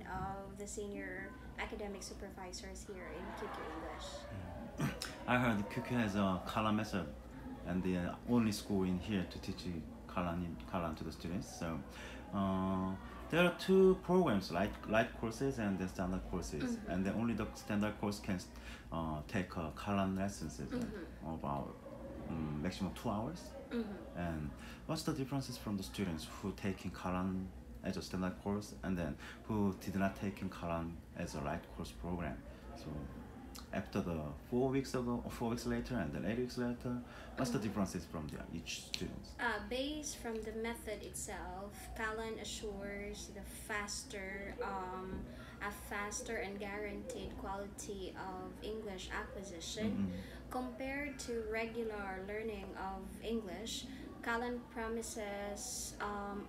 of the senior academic supervisors here in QQ English. I heard QQ has a Calan Method, and the only school in here to teach Calan to the students. So there are two programs, light courses and the standard courses, and then only the standard course can take Calan lessons about maximum 2 hours. And what's the differences from the students who taking Calan as a standard course and then who did not taking Calan as a light course program? So after the 4 weeks later and then 8 weeks later, what's the differences from each student? Based from the method itself, Calan assures a faster and guaranteed quality of English acquisition. Compared to regular learning of English, Calan promises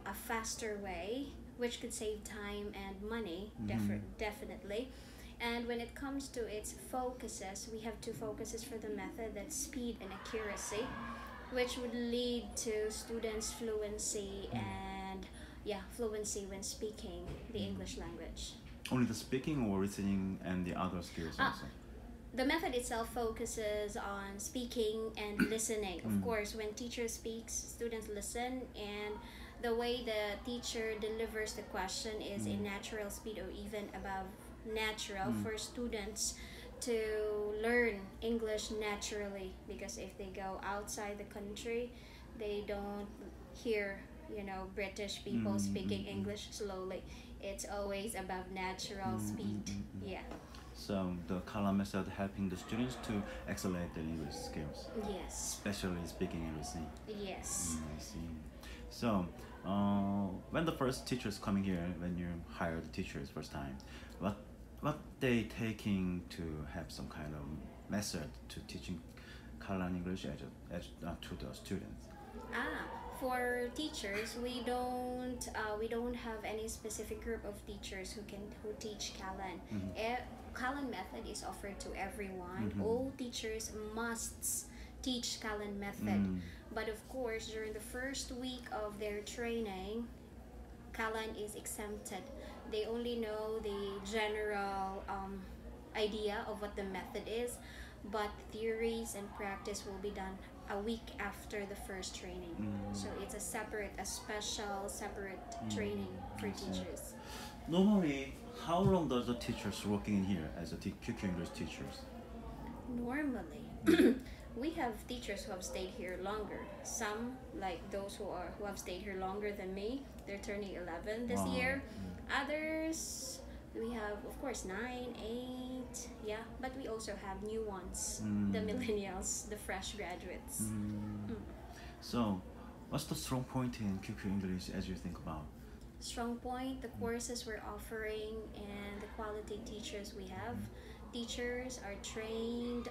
a faster way, which could save time and money, definitely. And when it comes to its focuses, we have two focuses for the method: that's speed and accuracy, which would lead to students' fluency and fluency when speaking the English language. Only the speaking or listening and the other skills also? The method itself focuses on speaking and listening. Of course, when teacher speaks, students listen, and the way the teacher delivers the question is in natural speed or even above natural for students to learn English naturally, because if they go outside the country, they don't hear British people speaking English slowly. It's always above natural speed. So the Calan method helping the students to accelerate their English skills. Yes. Especially speaking and listening. Yes. I see. So when the first teachers coming here, when you hire the teachers first time, what they taking to have some kind of method to teaching Calan English to the students? For teachers, we don't have any specific group of teachers who teach Calan. Calan method is offered to everyone. All teachers must teach Calan method. But of course, during the first week of their training, Calan is exempted. They only know the general idea of what the method is, but theories and practice will be done a week after the first training. So it's a special separate training for teachers. Normally, how long does the teachers working in here as a QQ English teachers? Normally, we have teachers who have stayed here longer. Some, like those who have stayed here longer than me, they're turning 11 this year. Others, we have, of course, 9, 8, but we also have new ones, the millennials, the fresh graduates. So, what's the strong point in QQ English as you think about? Strong point, the courses we're offering and the quality teachers we have. Teachers are trained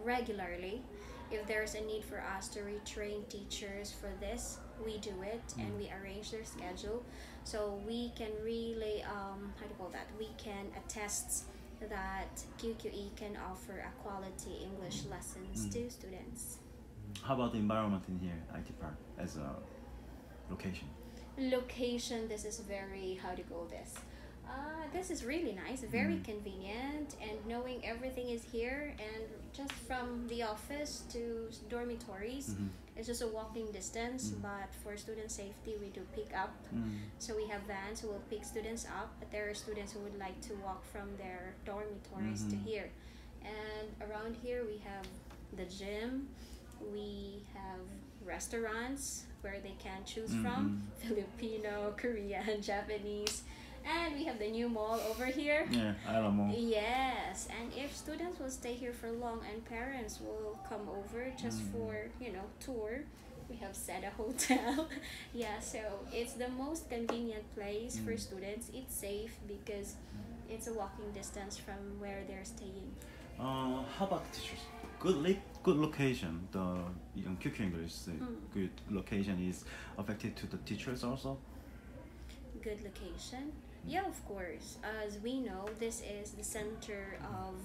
regularly. If there's a need for us to retrain teachers for this, we do it, and we arrange their schedule, so we can really we can attest that QQE can offer a quality English lessons to students. How about the environment in here, IT Park, as a location? This is very, this is really nice, very convenient, and knowing everything is here, and just from the office to dormitories, it's just a walking distance. But for student safety, we do pick up. So we have vans who will pick students up, but there are students who would like to walk from their dormitories to here. And around here, we have the gym, we have restaurants where they can choose from, Filipino, Korean, Japanese. And we have the new mall over here. Yeah, I love mall. Yes, and if students will stay here for long and parents will come over just for, tour, we have set a hotel. So it's the most convenient place for students. It's safe because it's a walking distance from where they're staying. How about teachers? Good location. The QQ English good location is affected to the teachers also. Good location. Yeah, of course. As we know, this is the center of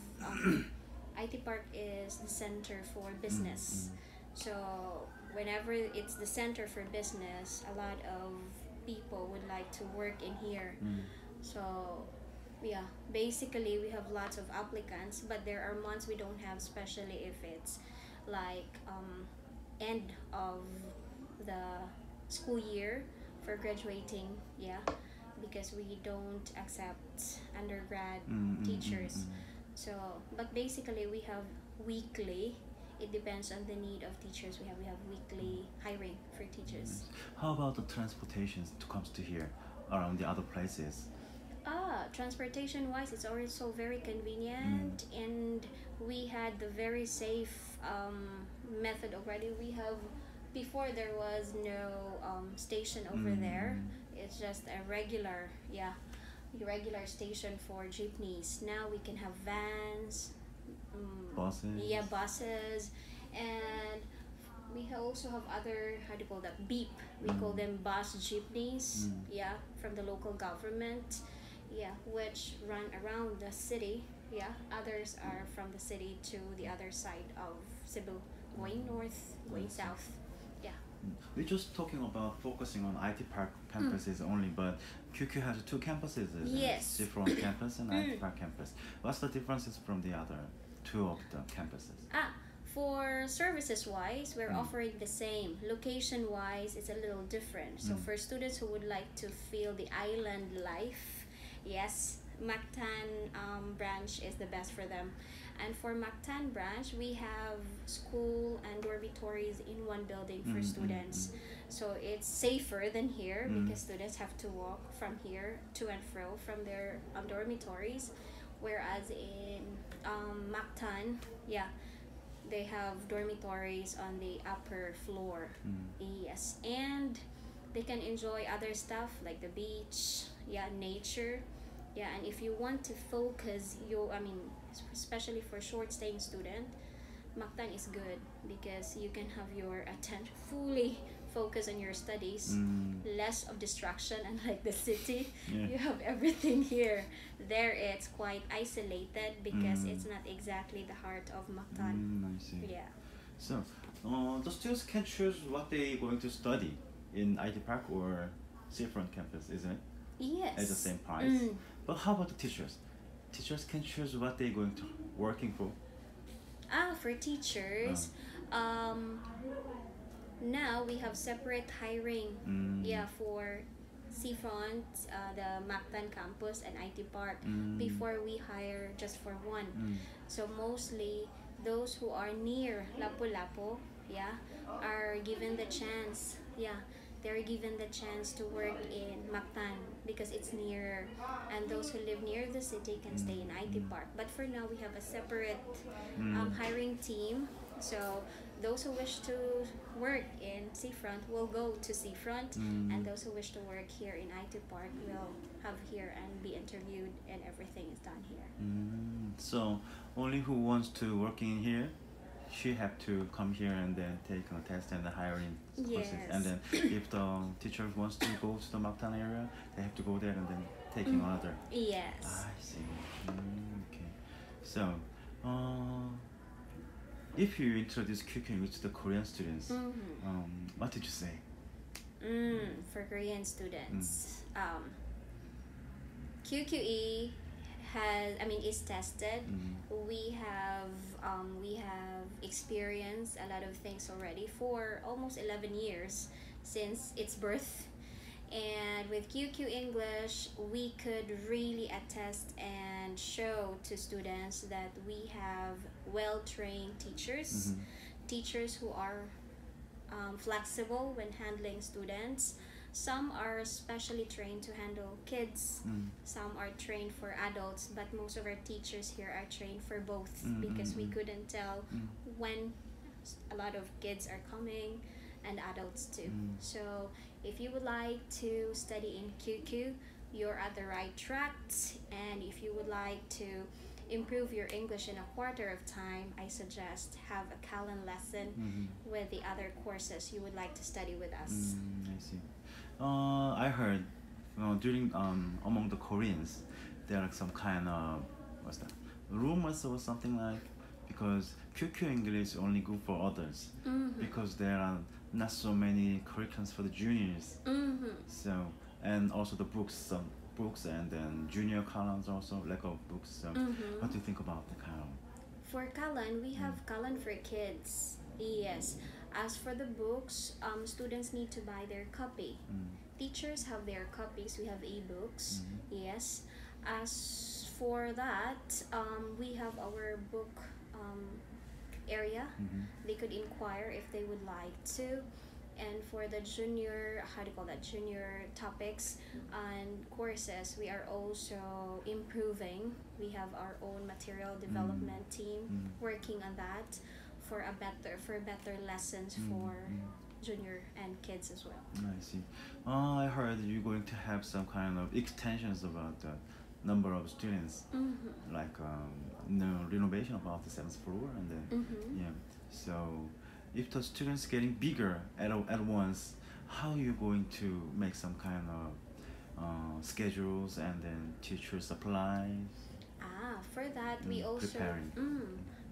IT Park is the center for business. So whenever it's the center for business, a lot of people would like to work in here. So yeah, basically we have lots of applicants, but there are months we don't have, especially if it's like end of the school year for graduating. Yeah, because we don't accept undergrad teachers. So but basically we have weekly. It depends on the need of teachers. We have weekly hiring for teachers. How about the transportation to comes to here around the other places? Transportation wise, it's also very convenient, and we had the very safe method already. We have, before there was no station over there. It's just a regular station for jeepneys. Now we can have vans, buses, and we also have other, how do you call that, beep, we call them bus jeepneys, from the local government, which run around the city. Others are from the city to the other side of Cebu, going north, going south. We're just talking about focusing on IT Park campuses only, but QQ has two campuses, Yes. Seafront campus and IT Park campus. What's the differences from the other two of the campuses? For services wise, we're offering the same. Location wise, it's a little different. So for students who would like to feel the island life, yes, Mactan branch is the best for them. And for Mactan branch, we have school and dormitories in one building for students. So it's safer than here because students have to walk from here to and fro from their dormitories. Whereas in Mactan, they have dormitories on the upper floor. Yes, and they can enjoy other stuff like the beach, nature. And if you want to focus especially for short staying student, Mactan is good because you can have your attention fully focus on your studies, less of distraction. Unlike the city, you have everything here. There it's quite isolated because it's not exactly the heart of Mactan. I see. So the students can choose what they're going to study in IT Park or Seafront campus, isn't it? Yes. At the same price. But how about the teachers? Teachers can choose what they're going to working for. For teachers, now we have separate hiring. For Seafront, the Mactan campus and IT Park. Before we hire just for one. So mostly those who are near Lapu-Lapu, are given the chance. They're given the chance to work in Mactan because it's nearer, and those who live near the city can stay in IT Park. But for now, we have a separate hiring team. So those who wish to work in Seafront will go to Seafront, and those who wish to work here in IT Park will have here and be interviewed, and everything is done here. So only who wants to work in here, she have to come here and then take a test and the hiring courses. And then if the teacher wants to go to the Mactan area, they have to go there and then take another. Yes. I see. Okay. So, if you introduce QQ English to the Korean students, what did you say? For Korean students, QQE is tested. We have experienced a lot of things already for almost 11 years since its birth. And with QQ English, we could really attest and show to students that we have well-trained teachers, teachers who are flexible when handling students. Some are specially trained to handle kids, some are trained for adults, but most of our teachers here are trained for both because we couldn't tell when a lot of kids are coming and adults too. So if you would like to study in QQ, you're at the right track. And if you would like to improve your English in a quarter of time, I suggest have a Calan lesson with the other courses you would like to study with us. I see. I heard during among the Koreans there are some kind of rumors or something like, because QQ English is only good for others because there are not so many curriculums for the juniors. So, and also the books, some books, and then junior columns also lack of books. So, what do you think about the column? For Calan, we have Calan for kids. Yes. As for the books, students need to buy their copy. Teachers have their copies. We have e-books. Yes. As for that, we have our book area. They could inquire if they would like to. And for the junior, how do you call that, junior topics and courses, we are also improving. We have our own material development team working on that for better lessons for junior and kids as well. I see. I heard you're going to have some kind of extensions about the number of students, like renovation about the 7th floor, and then yeah. So, if the students getting bigger at once, how are you going to make some kind of schedules and then teacher supplies? For that we also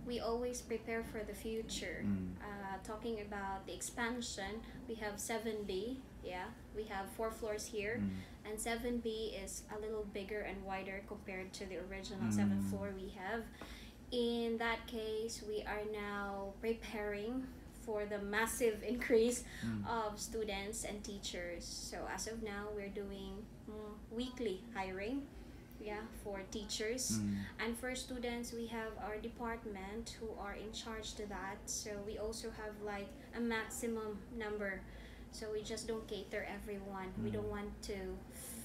we always prepare for the future. Talking about the expansion, we have 7B. Yeah, we have 4 floors here, and 7B is a little bigger and wider compared to the original 7th floor we have. In that case, we are now preparing for the massive increase of students and teachers. So as of now, we're doing weekly hiring, for teachers. And for students, we have our department who are in charge to that. So we also have like a maximum number. So we just don't cater everyone. We don't want to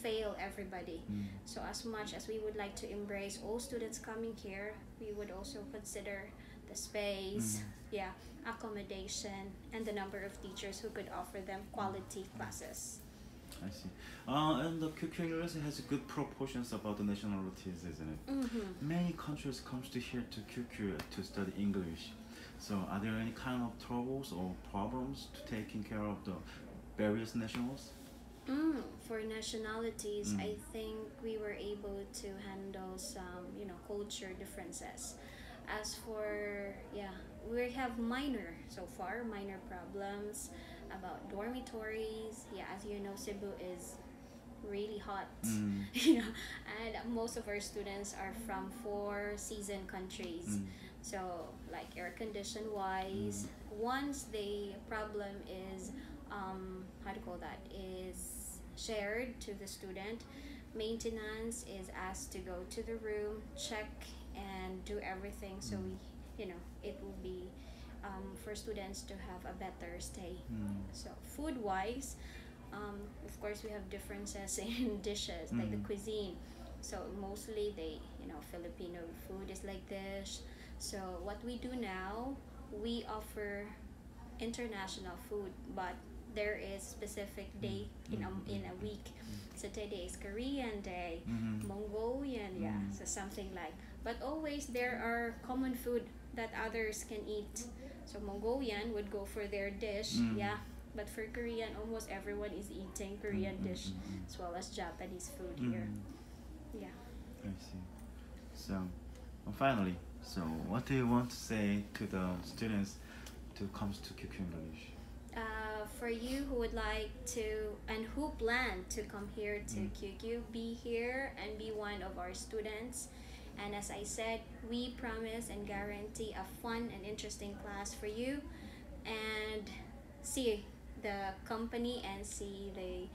fail everybody. So as much as we would like to embrace all students coming here, we would also consider the space, accommodation, and the number of teachers who could offer them quality classes. I see. And the QQ English has good proportions about the nationalities, isn't it? Many countries comes to here to QQ to study English. So are there any kind of troubles or problems to taking care of the various nationals? For nationalities, I think we were able to handle some, culture differences. As for, we have minor problems about dormitories. As you know, Cebu is really hot. And most of our students are from 4 season countries. So like air condition wise, once the problem is, is shared to the student, maintenance is asked to go to the room, check and do everything, so it will be for students to have a better stay. So food wise, of course we have differences in dishes, like the cuisine. So mostly Filipino food is like this. So what we do now, we offer international food, but there is specific day in a week. So today is Korean day, Mongolian, so something like. But always there are common food that others can eat. So Mongolian would go for their dish, but for Korean, almost everyone is eating Korean dish as well as Japanese food here. I see. So, finally, so what do you want to say to the students to come to QQ English? For you who would like to and who plan to come here to QQ, be here and be one of our students. And as I said, we promise and guarantee a fun and interesting class for you, and see the company and see the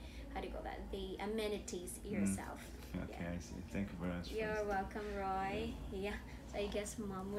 amenities yourself. Okay, I see. Thank you very much. You're welcome, Roy. So I guess Mom